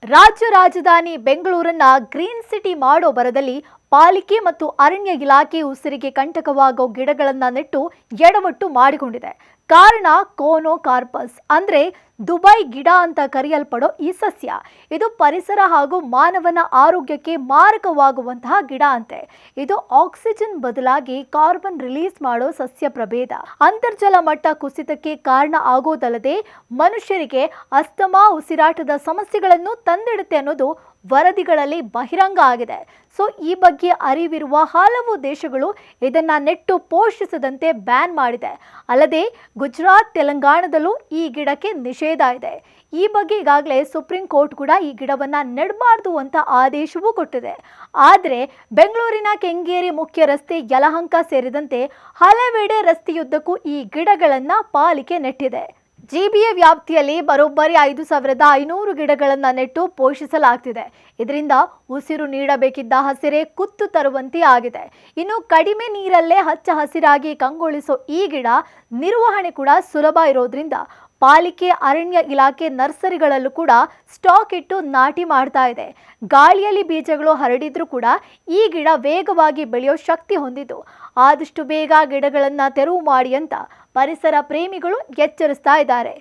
ರಾಜ್ಯ ರಾಜಧಾನಿ ಬೆಂಗಳೂರನ್ನ green city ಮಾಡೋ ಬರದಲ್ಲಿ ಪಾಲಿಕೆ ಮತ್ತು ಅರಣ್ಯ ಇಲಾಖೆ ಉಸಿರಿಗೆ ಕಂಟಕವಾಗೋ ಗಿಡಗಳನ್ನ ನೆಟ್ಟು ಎಡವಟ್ಟು ಮಾಡಿಕೊಂಡಿದೆ. ಕಾರಣ ಕೋನೋಕಾರ್ಪಸ್ ಅಂದ್ರೆ ದುಬೈ ಗಿಡ ಅಂತ ಕರೆಯಲ್ಪಡೋ ಈ ಸಸ್ಯ. ಇದು ಪರಿಸರ ಹಾಗೂ ಮಾನವನ ಆರೋಗ್ಯಕ್ಕೆ ಮಾರಕವಾಗುವಂತಹ ಗಿಡ ಅಂತೆ. ಇದು ಆಕ್ಸಿಜನ್ ಬದಲಾಗಿ ಕಾರ್ಬನ್ ರಿಲೀಸ್ ಮಾಡೋ ಸಸ್ಯ ಪ್ರಭೇದ. ಅಂತರ್ಜಲ ಮಟ್ಟ ಕುಸಿತಕ್ಕೆ ಕಾರಣ ಆಗೋದಲ್ಲದೆ ಮನುಷ್ಯರಿಗೆ ಅಸ್ತಮಾ, ಉಸಿರಾಟದ ಸಮಸ್ಯೆಗಳನ್ನು ತಂದಿಡುತ್ತೆ ಅನ್ನೋದು ವರದಿಗಳಲ್ಲಿ ಬಹಿರಂಗ ಆಗಿದೆ. ಸೊ ಈ ಬಗ್ಗೆ ಅರಿವಿರುವ ಹಲವು ದೇಶಗಳು ಇದನ್ನ ನೆಟ್ಟು ಪೋಷಿಸದಂತೆ ಬ್ಯಾನ್ ಮಾಡಿದೆ. ಅಲ್ಲದೆ ಗುಜರಾತ್, ತೆಲಂಗಾಣದಲ್ಲೂ ಈ ಗಿಡಕ್ಕೆ ನಿಷೇಧ ಇದೆ. ಈ ಬಗ್ಗೆ ಈಗಾಗಲೇ ಸುಪ್ರೀಂ ಕೋರ್ಟ್ ಕೂಡ ಈ ಗಿಡವನ್ನ ನೆಡಬಾರ್ದು ಅಂತ ಆದೇಶವೂ ಕೊಟ್ಟಿದೆ. ಆದರೆ ಬೆಂಗಳೂರಿನ ಕೆಂಗೇರಿ ಮುಖ್ಯ ರಸ್ತೆ, ಯಲಹಂಕ ಸೇರಿದಂತೆ ಹಲವೆಡೆ ರಸ್ತೆಯುದ್ದಕ್ಕೂ ಈ ಗಿಡಗಳನ್ನ ಪಾಲಿಕೆ ನೆಟ್ಟಿದೆ. ಜಿಬಿಎ ವ್ಯಾಪ್ತಿಯಲ್ಲಿ ಬರೋಬ್ಬರಿ 5,500 ಗಿಡಗಳನ್ನ ನೆಟ್ಟು ಪೋಷಿಸಲಾಗ್ತಿದೆ. ಇದರಿಂದ ಉಸಿರು ನೀಡಬೇಕಿದ್ದ ಹಸಿರೇ ಕುತ್ತು ತರುವಂತೆ ಆಗಿದೆ. ಇನ್ನು ಕಡಿಮೆ ನೀರಲ್ಲೇ ಹಚ್ಚ ಹಸಿರಾಗಿ ಕಂಗೊಳಿಸೋ ಈ ಗಿಡ ನಿರ್ವಹಣೆ ಕೂಡ ಸುಲಭ ಇರೋದ್ರಿಂದ ಪಾಲಿಕೆ, ಅರಣ್ಯ ಇಲಾಖೆ ನರ್ಸರಿಗಳಲ್ಲೂ ಕೂಡ ಸ್ಟಾಕ್ ಇಟ್ಟು ನಾಟಿ ಮಾಡ್ತಾ ಇದೆ. ಗಾಳಿಯಲ್ಲಿ ಬೀಜಗಳು ಹರಡಿದ್ರೂ ಕೂಡ ಈ ಗಿಡ ವೇಗವಾಗಿ ಬೆಳೆಯೋ ಶಕ್ತಿ ಹೊಂದಿದ್ದು ಆದಷ್ಟು ಬೇಗ ಗಿಡಗಳನ್ನ ತೆರವು ಮಾಡಿ ಅಂತ ಪರಿಸರ ಪ್ರೇಮಿಗಳು ಎಚ್ಚರಿಸ್ತಾ ಇದ್ದಾರೆ.